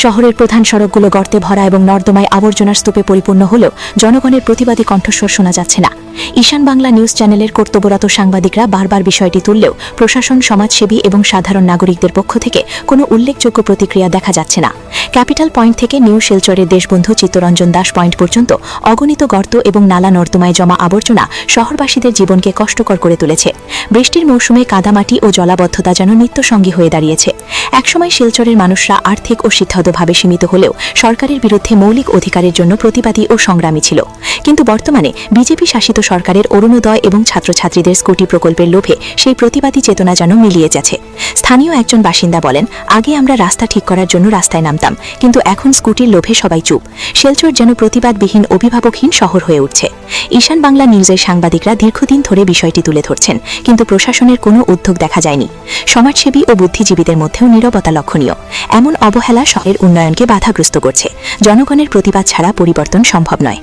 শহরের প্রধান সড়কগুলো গর্তে ভরা এবং নর্দমায় আবর্জনার স্তূপে পরিপূর্ণ হলেও জনগণের প্রতিবাদী কণ্ঠস্বর শোনা যাচ্ছে না। ঈশান বাংলা নিউজ চ্যানেলের কর্তব্যরত সাংবাদিকরা বারবার বিষয়টি তুললেও প্রশাসন, সমাজসেবী এবং সাধারণ নাগরিকদের পক্ষ থেকে কোনো উল্লেখযোগ্য প্রতিক্রিয়া দেখা যাচ্ছে না। ক্যাপিটাল পয়েন্ট থেকে নিউ শিলচরের দেশবন্ধু চিত্তরঞ্জন দাস পয়েন্ট পর্যন্ত অগণিত গর্ত এবং নালা নর্দমায় জমা আবর্জনা শহরবাসীদের জীবনকে কষ্টকর করে তুলেছে। বৃষ্টির মৌসুমে কাদামাটি ও জলাবদ্ধতা যেন নিত্যসঙ্গী হয়ে দাঁড়িয়েছে। একসময় শিলচরের মানুষরা আর্থিক ও শিক্ষাগতভাবে সীমিত হলেও সরকারের বিরুদ্ধে মৌলিক অধিকারের জন্য প্রতিবাদী ও সংগ্রামী ছিল। কিন্তু বর্তমানে বিজেপি শাসিত সরকারের অরুণোদয় এবং ছাত্রছাত্রীদের স্কুটি প্রকল্পের লোভে সেই প্রতিবাদী চেতনা যেন মিলিয়ে যাচ্ছে। স্থানীয় একজন বাসিন্দা বলেন, আগে আমরা রাস্তা ঠিক করার জন্য রাস্তায় নামতাম, কিন্তু এখন স্কুটির লোভে সবাই চুপ। শিলচর যেন প্রতিবাদবিহীন, অভিভাবকহীন শহর হয়ে উঠছে। ঈশান বাংলা নিউজের সাংবাদিকরা দীর্ঘদিন ধরে বিষয়টি তুলে ধরছেন, কিন্তু প্রশাসনের কোনো উদ্যোগ দেখা যায়নি। সমাজসেবী ও বুদ্ধিজীবীদের মধ্যেও নীরবতা লক্ষণীয়। এমন অবহেলা শহরের উন্নয়নকে বাধাগ্রস্ত করছে। জনগণের প্রতিবাদ ছাড়া পরিবর্তন সম্ভব নয়।